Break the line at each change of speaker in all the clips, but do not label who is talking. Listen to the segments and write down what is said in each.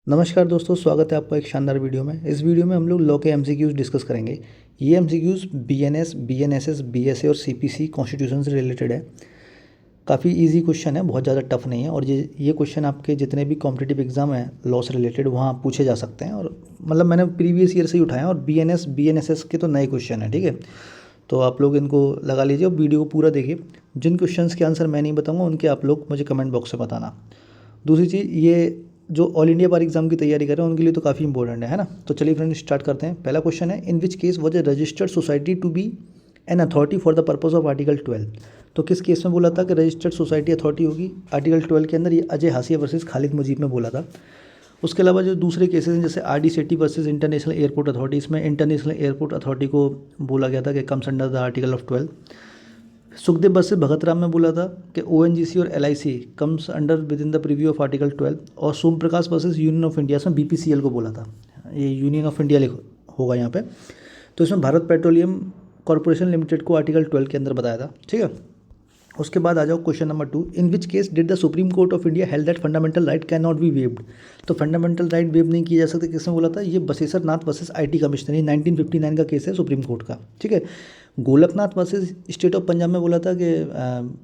नमस्कार दोस्तों, स्वागत है आपका एक शानदार वीडियो में। इस वीडियो में हम लोग लॉ के एमसीक्यूज़ डिस्कस करेंगे। ये एमसीक्यूज़ बीएनएस, बीएनएसएस, बीएसए और सीपीसी कॉन्स्टिट्यूशन से रिलेटेड है। काफ़ी इजी क्वेश्चन है, बहुत ज़्यादा टफ नहीं है। और ये क्वेश्चन आपके जितने भी कॉम्पिटिटिव एग्जाम हैं लॉ से रिलेटेड वहाँ पूछे जा सकते हैं। और मतलब मैंने प्रीवियस ईयर से ही उठाए हैं। और बीएनएस, बीएनएसएस के तो नए क्वेश्चन हैं, ठीक है। तो आप लोग इनको लगा लीजिए और वीडियो को पूरा देखिए। जिन क्वेश्चंस के आंसर मैं नहीं बताऊँगा उनके आप लोग मुझे कमेंट बॉक्स में बताना। दूसरी चीज़, ये जो ऑल इंडिया बार एग्जाम की तैयारी कर रहे हैं उनके लिए तो काफ़ी इंपॉर्टेंट है ना। तो चलिए फ्रेंड स्टार्ट करते हैं। पहला क्वेश्चन है, in which case was a registered society to be an authority for the purpose of article 12। तो किस केस में बोला था कि रजिस्टर्ड सोसाइटी अथॉरिटी होगी? आर्टिकल 12 के अंदर ये अजय हासिया वर्सेस खालिद मुजीब में बोला था। उसके अलावा जो दूसरे केसेस हैं जैसे RD Sethi versus international airport authority, इसमें इंटरनेशनल एयरपोर्ट अथॉरिटी को बोला गया था कि comes under the article of 12। Sukhdev versus Bhagat Ram में बोला था कि ओएनजीसी और LIC comes under within the purview of article 12। और Som Prakash versus Union of India में बीपीसीएल को बोला था। ये यूनियन ऑफ इंडिया होगा यहाँ पे। तो इसमें भारत पेट्रोलियम कॉर्पोरेशन लिमिटेड को आर्टिकल 12 के अंदर बताया था, ठीक है। उसके बाद आ जाओ question number 2, in which case did the supreme court of India held that fundamental right can not be waived. तो फंडामेंटल राइट वेव नहीं किए जा सकते, किसने बोला था? ये बसेसर नाथ वर्सेस आईटी कमिश्नर, ये 1959 का केस है सुप्रीम कोर्ट का, ठीक है। Golaknath versus state of Punjab में बोला था कि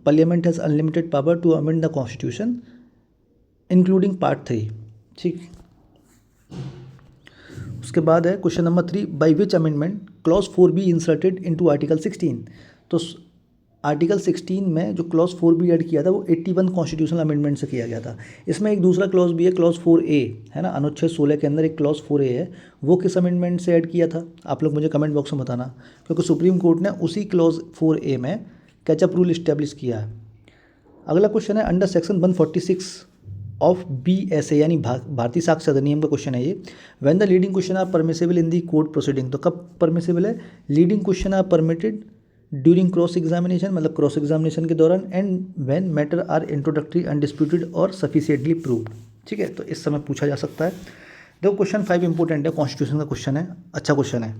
parliament has unlimited power to amend the constitution including part 3, ठीक। उसके बाद है question number 3, by which amendment clause 4 B inserted into article 16। तो आर्टिकल 16 में जो क्लॉज 4 बी ऐड किया था वो 81 कॉन्स्टिट्यूशनल अमेंडमेंट से किया गया था। इसमें एक दूसरा क्लॉज भी है, क्लॉज 4A है ना, अनुच्छेद 16 के अंदर एक क्लॉज 4A है। वो किस अमेंडमेंट से ऐड किया था? आप लोग मुझे कमेंट बॉक्स में बताना, क्योंकि सुप्रीम कोर्ट ने उसी क्लॉज 4A में कैचअप रूल इस्टेब्लिश किया है। अगला क्वेश्चन है, अंडर सेक्शन 146 ऑफ BSA यानी भारतीय साक्ष्य अधिनियम का क्वेश्चन है ये। When the leading question are permissible in the court proceeding. तो कब परमिसेबल है? Leading question are permitted during cross examination, मतलब क्रॉस एग्जामिनेशन के दौरान, and when matter are introductory undisputed और सफिशिएंटली प्रूव्ड, ठीक है। तो इस समय पूछा जा सकता है। देखो क्वेश्चन 5 इंपॉर्टेंट है, कॉन्स्टिट्यूशन का क्वेश्चन है, अच्छा क्वेश्चन है।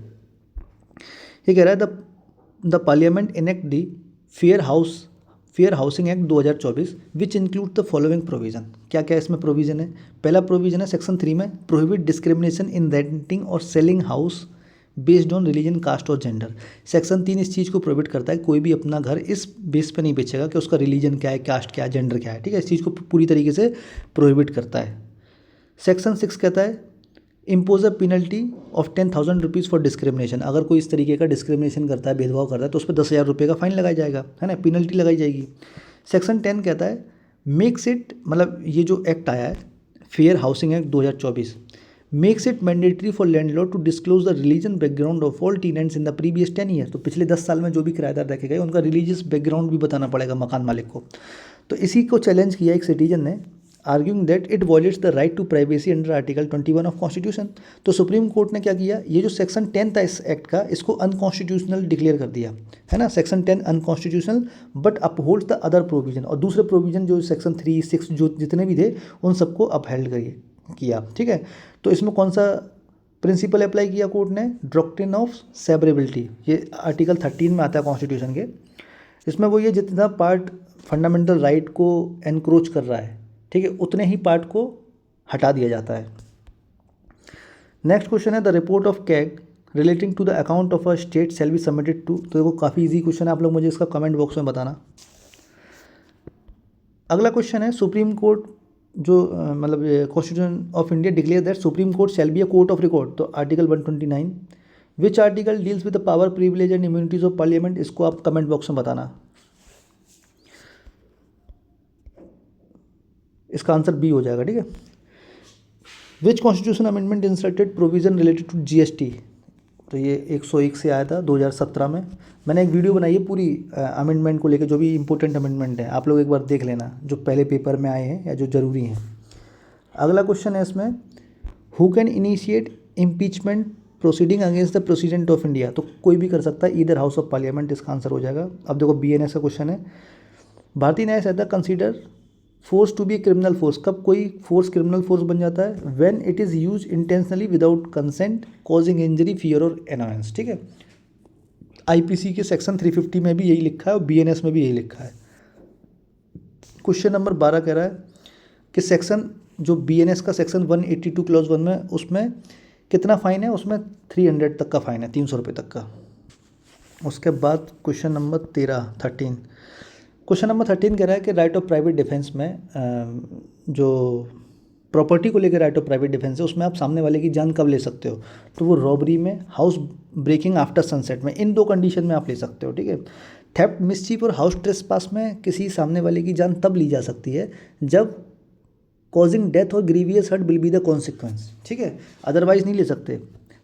ये कह रहा है the parliament enact the fair housing act 2024 which include the following provision. क्या क्या इसमें प्रोविजन है? पहला प्रोविजन है सेक्शन 3 में, प्रोहिबिट डिस्क्रिमिनेशन इन रेंटिंग और selling house based on religion, caste और जेंडर। सेक्शन 3 इस चीज़ को प्रोहिबिट करता है, कोई भी अपना घर इस बेस पे नहीं बेचेगा कि उसका रिलीजन क्या है, कास्ट क्या है, जेंडर क्या है, ठीक है। इस चीज़ को पूरी तरीके से प्रोहिबिट करता है। सेक्शन 6 कहता है impose a penalty of 10,000 rupees for discrimination. अगर कोई इस तरीके का डिस्क्रिमिनेशन करता है, भेदभाव करता है, तो उस पर 10,000 रुपये का फाइन लगाया जाएगा, है ना, पेनल्टी लगाई जाएगी। सेक्शन 10 कहता है मेक्स इट, मतलब ये जो एक्ट आया है fair housing act 2024, makes it mandatory for landlord to disclose the religion background of all tenants in the previous 10 year. तो पिछले 10 साल में जो भी किराएदार रखे गए उनका रिलीजियस बैकग्राउंड भी बताना पड़ेगा मकान मालिक को। तो इसी को चैलेंज किया एक सिटीजन ने, arguing that it violates the right to privacy under article 21 of constitution. तो सुप्रीम कोर्ट ने क्या किया, ये जो सेक्शन 10 था इस एक्ट का, इसको अनकॉन्स्टिट्यूशनल डिक्लेयर कर दिया, है ना। Section 10 unconstitutional but upholds the other provision. और दूसरे प्रोविजन जो सेक्शन 3, 6 जो जितने भी थे उन सबको अपहेल्ड किया, ठीक है। तो इसमें कौन सा प्रिंसिपल अप्लाई किया कोर्ट ने? Doctrine of severability. ये आर्टिकल 13 में आता है कॉन्स्टिट्यूशन के। इसमें वो ये जितना पार्ट फंडामेंटल राइट को एनक्रोच कर रहा है, ठीक है, उतने ही पार्ट को हटा दिया जाता है। नेक्स्ट क्वेश्चन है, the report of CAG relating to the account of a state shall be submitted to. तो देखो काफ़ी इजी क्वेश्चन है, आप लोग मुझे इसका कमेंट बॉक्स में बताना। अगला क्वेश्चन है, सुप्रीम कोर्ट जो मतलब Constitution of India declare that Supreme Court shall be a court of record. तो article 129 which article deals with the power, privilege and immunities of Parliament. इसको आप कमेंट बॉक्स में बताना। इसका आंसर बी हो जाएगा, ठीक है। Which Constitution amendment inserted provision related to GST. तो ये 101 से आया था 2017 में। मैंने एक वीडियो बनाई है पूरी अमेंडमेंट को लेकर, जो भी इंपॉर्टेंट अमेंडमेंट है आप लोग एक बार देख लेना, जो पहले पेपर में आए हैं या जो ज़रूरी हैं। अगला क्वेश्चन है इसमें, who can initiate impeachment proceeding against the president of India. तो कोई भी कर सकता है, ईदर हाउस ऑफ पार्लियामेंट, इसका आंसर हो जाएगा। अब देखो BNS का क्वेश्चन है, Bharatiya Nyaya Sanhita consider force to be criminal force. कब कोई फोर्स क्रिमिनल फोर्स बन जाता है? When it is use intentionally without consent causing injury, fear और एनॉयंस, ठीक है। IPC के सेक्शन 350 में भी यही लिखा है और BNS में भी यही लिखा है। क्वेश्चन नंबर 12 कह रहा है कि सेक्शन जो BNS का सेक्शन 182 क्लॉज 1 में उसमें कितना फ़ाइन है, उसमें 300 तक का फ़ाइन है, 300 रुपये तक का। उसके बाद क्वेश्चन नंबर 13 क्वेश्चन नंबर 13 कह रहा है कि राइट ऑफ प्राइवेट डिफेंस में जो प्रॉपर्टी को लेकर राइट ऑफ प्राइवेट डिफेंस है उसमें आप सामने वाले की जान कब ले सकते हो, तो वो रॉबरी में, हाउस ब्रेकिंग आफ्टर सनसेट में, इन 2 कंडीशन में आप ले सकते हो, ठीक है। थेफ्ट, मिसचीफ और हाउस ट्रेसपास में किसी सामने वाले की जान तब ली जा सकती है जब कॉजिंग डेथ और grievous hurt will be the consequence, ठीक है, अदरवाइज नहीं ले सकते।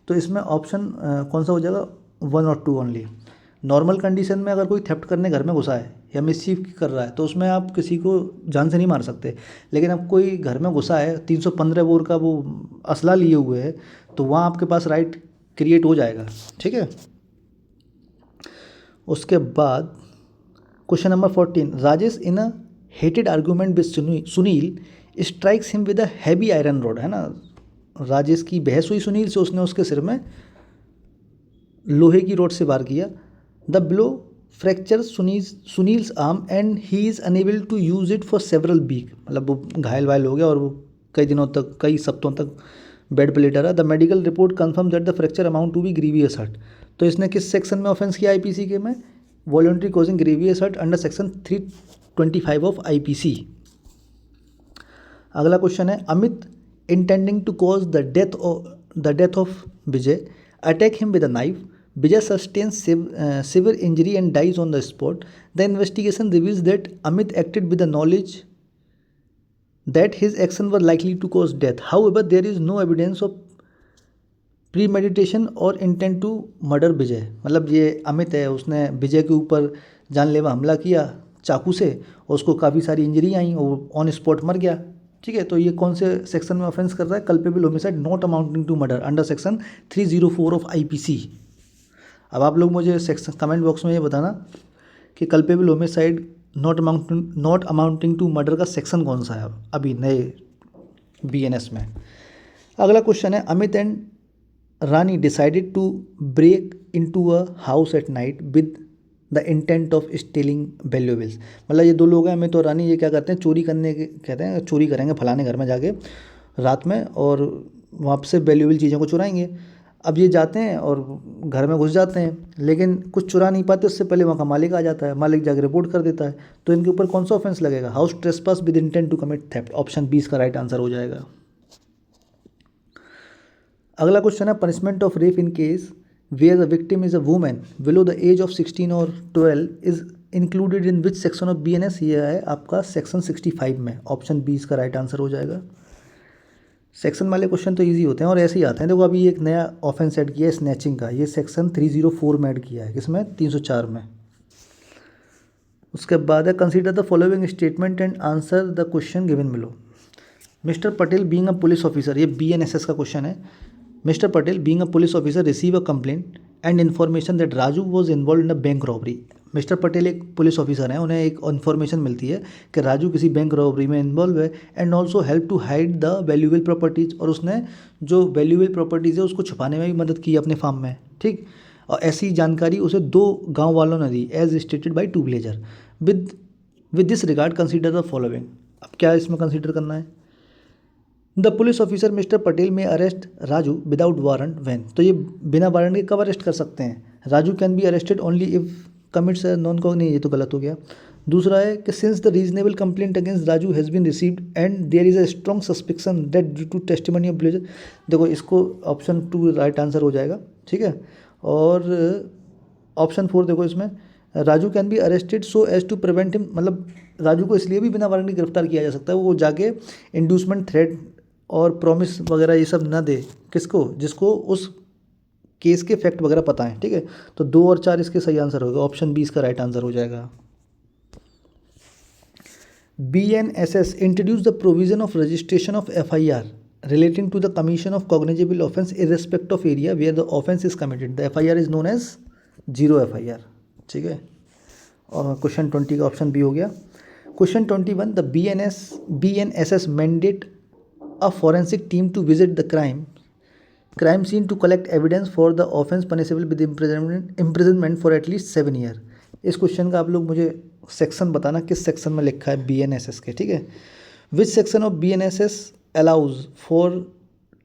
तो इसमें ऑप्शन कौन सा हो जाएगा, 1 और 2 ओनली। नॉर्मल कंडीशन में अगर कोई थेफ्ट करने घर में घुसा है या मिसचीफ कर रहा है तो उसमें आप किसी को जान से नहीं मार सकते, लेकिन अब कोई घर में घुसा है 315 बोर का वो असला लिए हुए है तो वहाँ आपके पास राइट क्रिएट हो जाएगा, ठीक है। उसके बाद question number 14, Rajesh in a hated argument with Sunil strikes him with a heavy iron rod, है ना, राजेश की बहस हुई सुनील से, उसने उसके सिर में लोहे की रॉड से वार किया। The blow fracture Sunil's arm and he is unable to use it for several week, मतलब वो घायल वायल हो गया और वो कई दिनों तक, कई सप्ताहों तक बेड पर लेटा रहा। The medical report confirm that the fracture amount to be grievous hurt. तो इसने किस सेक्शन में ऑफेंस किया IPC के में, voluntary causing grievous hurt under section 325 of IPC। अगला क्वेश्चन है, Amit intending to cause the death of Vijay attack him with a knife, Vijay sustains severe injury and dies on the spot. The investigation reveals that Amit acted with the knowledge that his actions were likely to cause death. However, there is no evidence of premeditation or intent to murder Vijay. मतलब ये अमित है, उसने विजय के ऊपर जानलेवा हमला किया चाकू से और उसको काफ़ी सारी इंजरी आई और ऑन स्पॉट मर गया, ठीक है। तो ये कौन से सेक्शन में ऑफेंस कर रहा है, culpable homicide not amounting to murder under section 304 of IPC। अब आप लोग मुझे सेक्शन कमेंट बॉक्स में ये बताना कि culpable homicide not amounting to murder का सेक्शन कौन सा है अभी नए BNS में। अगला क्वेश्चन है, Amit and Rani decided to break into a house at night with the intent of stealing valuables. मतलब ये 2 लोग हैं, अमित और रानी, ये क्या करते हैं, चोरी करने के कहते हैं, चोरी करेंगे फलाने घर में जाके रात में और वहाँ से वैल्यूएबल चीज़ों को चुराएंगे। अब ये जाते हैं और घर में घुस जाते हैं, लेकिन कुछ चुरा नहीं पाते, उससे पहले वहाँ का मालिक आ जाता है, मालिक जाकर रिपोर्ट कर देता है। तो इनके ऊपर कौन सा ऑफेंस लगेगा, house trespass with intent to commit theft. Option 20 का राइट आंसर हो जाएगा। अगला क्वेश्चन है, punishment of rape in case where the victim is a women below the age of 16 और 12 is included in which section of BNS। ये है आपका section 65 में। ऑप्शन 20 का राइट आंसर हो जाएगा। सेक्शन वाले क्वेश्चन तो इजी होते हैं और ऐसे ही आते हैं। देखो अभी एक नया ऑफेंस ऐड किया है स्नैचिंग का, ये सेक्शन 304 में ऐड किया है, किसमें, 304 में। उसके बाद है, consider the following statement and answer the question given below. Mister Patel being a police officer, ये BNSS का क्वेश्चन है। Mister Patel being a police officer receive a complaint and information that Raju was involve in a bank robbery. Mister Patel एक police officer हैं, उन्हें एक information मिलती है कि राजू किसी बैंक रॉबरी में इन्वॉल्व है and also help to hide the valuable properties, और उसने जो वैल्यूएबल प्रॉपर्टीज़ है उसको छुपाने में भी मदद की अपने फार्म में, ठीक। और ऐसी जानकारी उसे 2 गांव वालों ने दी as stated by 2 villager. With this regard consider the following. अब क्या इसमें कंसीडर करना है, the police officer mister Patel may arrest Raju without warrant when. तो ये बिना वारंट के कब अरेस्ट कर सकते हैं, Raju can be arrested only if commits non cognizable, ये तो गलत हो गया। दूसरा है कि since the reasonable complaint against Raju has been received and there is a strong suspicion that due to testimony of villager. देखो इसको ऑप्शन 2 राइट आंसर हो जाएगा, ठीक है। और ऑप्शन 4 देखो, इसमें Raju can be arrested so as to prevent him, मतलब राजू को इसलिए भी बिना वारंट के गिरफ्तार किया जा सकता है वो जाके इंड्यूसमेंट थ्रेट और प्रॉमिस वगैरह ये सब ना दे, किसको, जिसको उस केस के फैक्ट वगैरह पता है, ठीक है। तो 2 और 4 इसके सही आंसर होगा। ऑप्शन 20 का राइट आंसर हो जाएगा। BNSS introduce the provision of registration of FIR relating to the commission of cognizable offence irrespective of area where the offence is committed. The FIR is known as zero FIR, ठीक है। और question 20 का option B हो गया। Question 21, the BNSS mandate a forensic team to visit the crime scene to collect evidence for the offence punishable with imprisonment for at least 7 year. इस question का आप लोग मुझे सेक्शन बताना किस सेक्शन में लिखा है BNSS के, ठीक है। Which section of BNSS allows for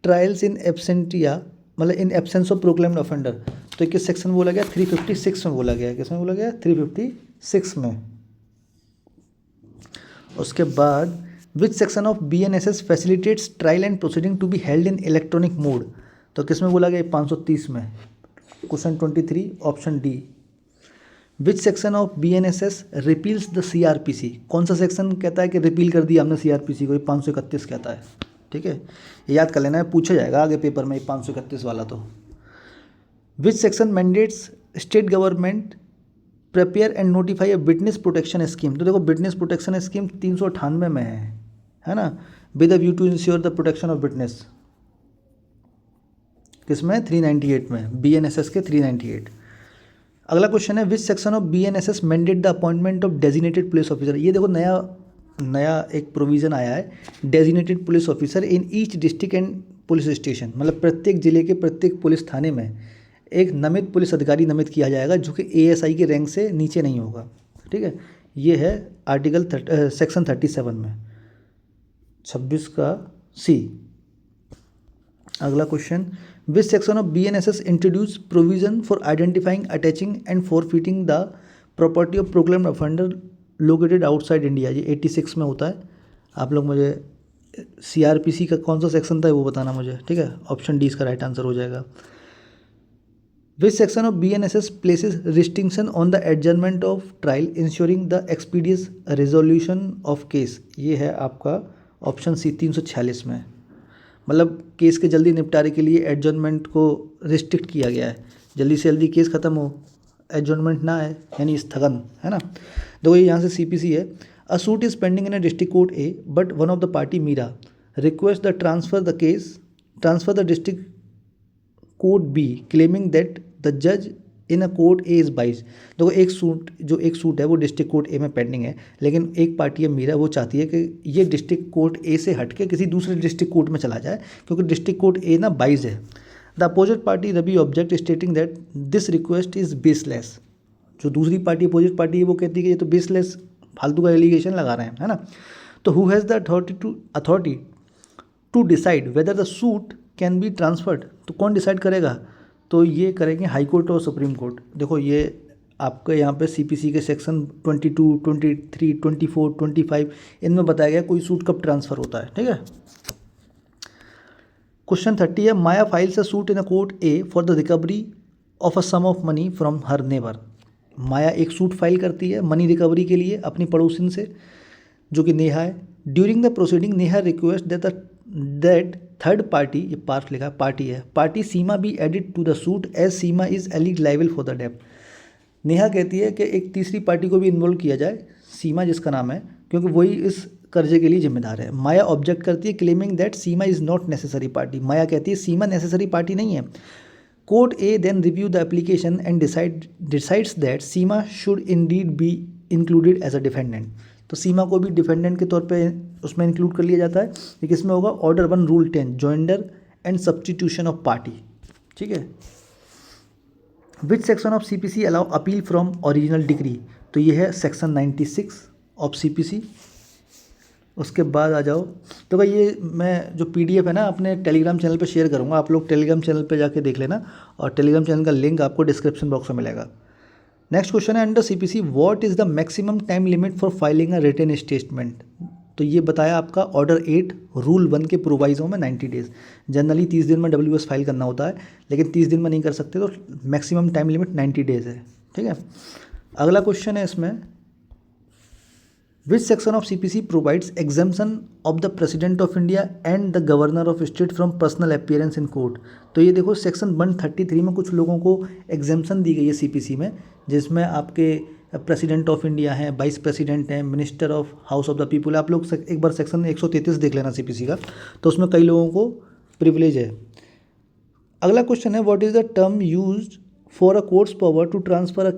trials in absentia, मतलब in absence of proclaimed offender. तो किस सेक्शन में बोला गया? 356 में बोला गया। किस में बोला गया? 356 में। उसके बाद which section of BNSS facilitates trial and proceeding to be held in electronic mode. तो किस में बोला गया? 530 में। Question 23 option D. Which section of BNSS repeals the CRPC। कौन सा सेक्शन कहता है कि रिपील कर दिया हमने CRPC को? ये 531 कहता है। ठीक है, ये याद कर लेना है, पूछा जाएगा आगे पेपर में 531 वाला। तो which section mandates state government prepare and notify a witness protection scheme. तो देखो विटनेस प्रोटेक्शन स्कीम 398 में है ना, with a view to ensure the protection of witness. किसमें? 398 में, BNSS के 398। अगला क्वेश्चन है which section of BNSS mandate the appointment of designated police officer. ये देखो नया एक प्रोविज़न आया है, designated police officer in each district and police station. मतलब प्रत्येक जिले के प्रत्येक पुलिस थाने में एक नामित पुलिस अधिकारी नामित किया जाएगा जो कि ASI के रैंक से नीचे नहीं होगा। ठीक है, ये है आर्टिकल सेक्शन 37 में, 26 का C। अगला question which section of BNSS introduce provision for identifying, attaching and forfeiting the property of proclaimed offender located outside India. ये 86 में होता है। आप लोग मुझे CRPC का कौन सा सेक्शन था वो बताना मुझे। ठीक है, ऑप्शन डी इसका राइट आंसर हो जाएगा। विच section of BNSS places restriction on the adjournment of trial ensuring the expeditious resolution of case. ये है आपका ऑप्शन सी 346 में। मतलब केस के जल्दी निपटारे के लिए एडजर्नमेंट को रिस्ट्रिक्ट किया गया है, जल्दी से जल्दी केस ख़त्म हो, एडजर्नमेंट ना है, यानी स्थगन, है ना। देखो ये यहाँ से CPC है। A suit is pending in a district court A but one of the party Meera request the transfer the district court B claiming that the जज in a court A is biased. देखो एक suit है वो district court A में pending है, लेकिन एक party है मीरा, वो चाहती है कि ये डिस्ट्रिक्ट कोर्ट A से हट के किसी दूसरे डिस्ट्रिक्ट कोर्ट में चला जाए, क्योंकि डिस्ट्रिक्ट कोर्ट A ना बाइज है। The opposite party Ravi object stating that this request is baseless. जो दूसरी पार्टी अपोजिट पार्टी है वो कहती है कि ये तो बेसलेस, फालतू का एलिगेशन लगा रहे हैं, है ना। तो who has the authority to decide whether the suit can be transferred. तो कौन डिसाइड करेगा? तो ये करेंगे हाई कोर्ट और सुप्रीम कोर्ट। देखो ये आपके यहाँ पे CPC के सेक्शन 22, 23, 24, 25 इनमें बताया गया कोई सूट कब ट्रांसफ़र होता है। ठीक है, क्वेश्चन 30 है Maya files a suit in a court A for the recovery of a sum of money from her neighbour. Maya एक सूट फाइल करती है मनी रिकवरी के लिए अपनी पड़ोसिन से, जो कि नेहा है। During the proceeding Neha request that third party, ये पार्ट लिखा पार्टी है, party Seema be added to the suit as Seema is alleged liable for the डेब्ट। नेहा कहती है कि एक तीसरी पार्टी को भी इन्वॉल्व किया जाए, सीमा जिसका नाम है, क्योंकि वही इस कर्जे के लिए जिम्मेदार है। माया ऑब्जेक्ट करती है claiming that Seema is not necessary party. Maya कहती है सीमा नेसेसरी पार्टी नहीं है। Court A then review the application and decides that Seema should indeed be included as a defendant. तो सीमा को भी डिफेंडेंट के तौर पे उसमें इंक्लूड कर लिया जाता है। ये किसमें होगा? Order 1 rule 10 joinder and substitution of party. ठीक है, which section of CPC allow appeal from original degree. तो ये है सेक्शन 96 ऑफ CPC। उसके बाद आ जाओ, तो भाई ये मैं जो PDF है ना अपने टेलीग्राम चैनल पे शेयर करूँगा, आप लोग टेलीग्राम चैनल पे जाके देख लेना, और टेलीग्राम चैनल का लिंक आपको डिस्क्रिप्शन बॉक्स में मिलेगा। नेक्स्ट क्वेश्चन है under CPC what is the maximum time limit for filing a written statement. तो ये बताया आपका ऑर्डर 8 रूल 1 के प्रोवाइजो में 90 डेज़। जनरली 30 दिन में WS फाइल करना होता है, लेकिन 30 दिन में नहीं कर सकते, तो मैक्सिमम टाइम लिमिट 90 डेज़ है। ठीक है, अगला क्वेश्चन है इसमें विच section of CPC provides exemption of the president of India and the governor of state from personal appearance in court. तो ये देखो सेक्शन 133 में कुछ लोगों को एग्जाम्पशन दी गई है CPC में, जिसमें आपके प्रेसिडेंट ऑफ इंडिया हैं, वाइस प्रेसिडेंट हैं, minister of house of the people. आप लोग एक बार सेक्शन 133 देख लेना CPC का, तो उसमें कई लोगों को प्रिविलेज है। अगला क्वेश्चन है what is the term used for a court's power to transfer a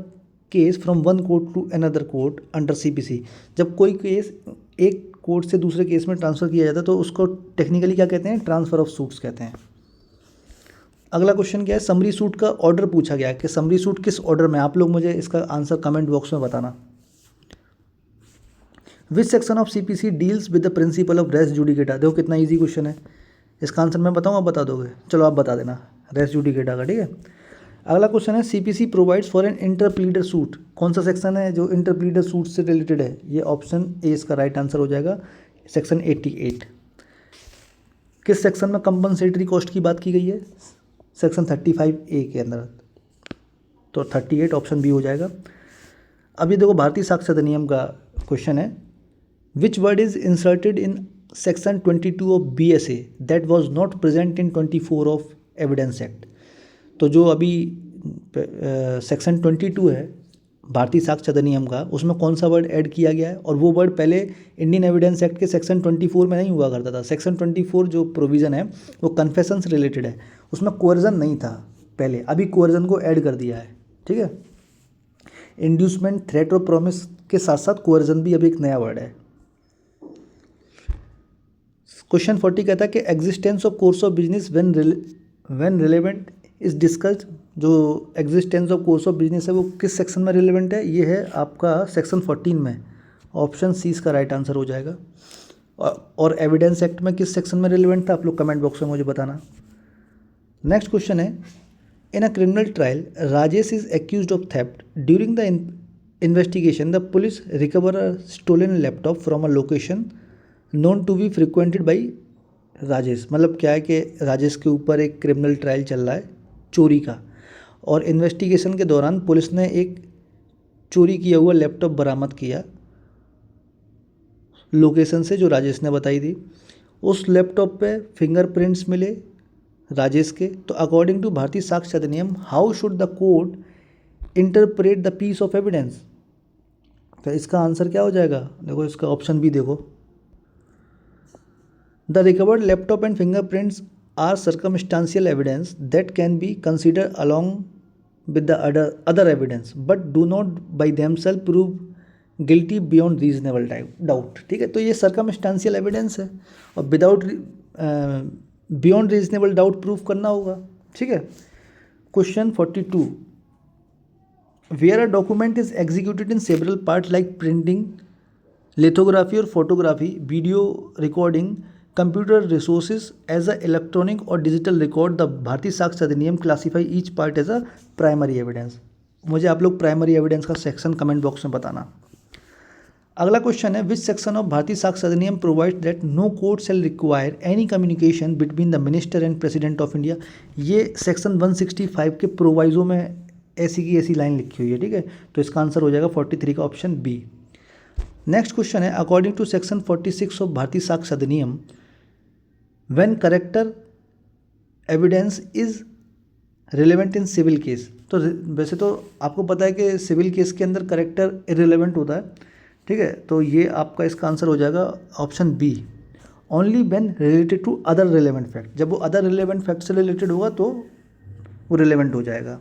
case from one court to another court under CPC। जब कोई केस एक कोर्ट से दूसरे केस में ट्रांसफ़र किया जाता है तो उसको टेक्निकली क्या कहते हैं? ट्रांसफ़र ऑफ सूट्स कहते हैं। अगला क्वेश्चन क्या है? समरी सूट का ऑर्डर पूछा गया है कि समरी सूट किस ऑर्डर में। आप लोग मुझे इसका आंसर कमेंट बॉक्स में बताना। Which section of CPC deals with the principle of res judicata. देखो कितना ईजी क्वेश्चन है, इसका आंसर मैं बताऊँ, आप बता दोगे? चलो आप बता देना, रेस जुडिकेटा का, ठीक है। अगला क्वेश्चन है CPC provides for an interpleader suit. कौन सा सेक्शन है जो इंटरप्लीडर सूट से रिलेटेड है? ये ऑप्शन ए इसका राइट आंसर हो जाएगा, सेक्शन 88। किस सेक्शन में कंपनसेटरी कॉस्ट की बात की गई है? सेक्शन 35A के अंदर, तो 38 ऑप्शन बी हो जाएगा। अभी देखो भारतीय साक्ष्य अधिनियम का क्वेश्चन है, which word is inserted in section 22 of BSA that was not present in 24 of evidence act. तो जो अभी सेक्शन 22 है भारतीय साक्ष्य अधिनियम का, उसमें कौन सा वर्ड ऐड किया गया है? और वो वर्ड पहले इंडियन एविडेंस एक्ट के सेक्शन 24 में नहीं हुआ करता था। सेक्शन 24 जो प्रोविज़न है वो कन्फेशन से रिलेटेड है, उसमें कोअर्जन नहीं था पहले, अभी कोअर्जन को ऐड कर दिया है, ठीक है। इंड्यूसमेंट, थ्रेट और प्रॉमिस के साथ साथ कोअर्जन भी अभी एक नया वर्ड है। क्वेश्चन 40 कहता है कि existence of course of business when relevant is discussed. जो existence of course of business है वो किस सेक्शन में रिलेवेंट है? ये है आपका सेक्शन 14 में, ऑप्शन सी इसका राइट आंसर हो जाएगा। और एविडेंस एक्ट में किस सेक्शन में रिलेवेंट था? आप लोग कमेंट बॉक्स में मुझे बताना। नेक्स्ट क्वेश्चन है, in a criminal trial Rajesh is accused of theft. During the investigation the police recover a stolen laptop from a location known to be frequented by Rajesh. मतलब क्या है कि राजेश के ऊपर एक क्रिमिनल ट्रायल चल रहा है चोरी का, और इन्वेस्टिगेशन के दौरान पुलिस ने एक चोरी किया हुआ लैपटॉप बरामद किया लोकेशन से जो राजेश ने बताई थी। उस लैपटॉप पे फिंगरप्रिंट्स मिले राजेश के। तो according to Bharatiya Sakshya Adhiniyam how should the court interpret the piece of evidence? तो इसका आंसर क्या हो जाएगा? देखो इसका ऑप्शन बी देखो, the recovered laptop and fingerprints are circumstantial evidence that can be considered along with the other evidence but do not by themselves prove guilty beyond reasonable doubt. ठीक है, तो ये सर्कमस्टांशियल एविडेंस है और without beyond reasonable doubt proof करना होगा। ठीक है। Question 42, where a document is executed in several part like printing, lithography और photography, video recording, computer resources as a electronic और digital record, the Bharatiya Sakshya Adhiniyam classify each part as a primary evidence. मुझे आप लोग primary evidence का section comment box में बताना। अगला question है, which section of Bharatiya Sakshya Adhiniyam provide that no court shall require any communication between the minister and president of India. ये section 165 के प्रोवाइजो में ऐसी की ऐसी लाइन लिखी हुई है। ठीक है, तो इसका आंसर हो जाएगा 43 का ऑप्शन बी। नेक्स्ट क्वेश्चन है, according to section 46 of Bharatiya Sakshya Adhiniyam when character evidence is relevant in civil case. तो वैसे तो आपको पता है कि सिविल केस के अंदर करेक्टर इरेलीवेंट होता है। ठीक है, तो ये आपका इसका आंसर हो जाएगा option B, only when related to other relevant fact. जब वो अदर रिलेवेंट फैक्ट से रिलेटेड होगा तो वो रिलेवेंट हो जाएगा।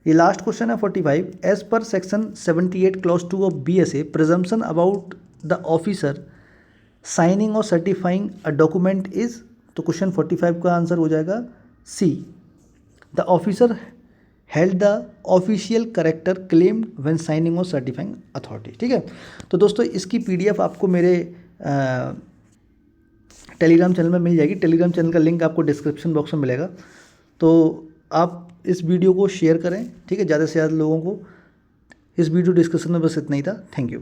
ये लास्ट क्वेश्चन है 45, as per section 78 clause 2 of BSA presumption about the officer signing और सर्टिफाइंग अ डॉक्यूमेंट इज। तो क्वेश्चन 45 का आंसर हो जाएगा C, the officer held the official character claimed when signing और सर्टिफाइंग अथॉरिटी। ठीक है, तो दोस्तों इसकी PDF आपको मेरे टेलीग्राम चैनल में मिल जाएगी। टेलीग्राम चैनल का लिंक आपको डिस्क्रिप्शन बॉक्स में मिलेगा। तो आप इस वीडियो को शेयर करें, ठीक है, ज़्यादा से ज़्यादा लोगों को। इस वीडियो डिस्कशन में बस इतना ही था। Thank you.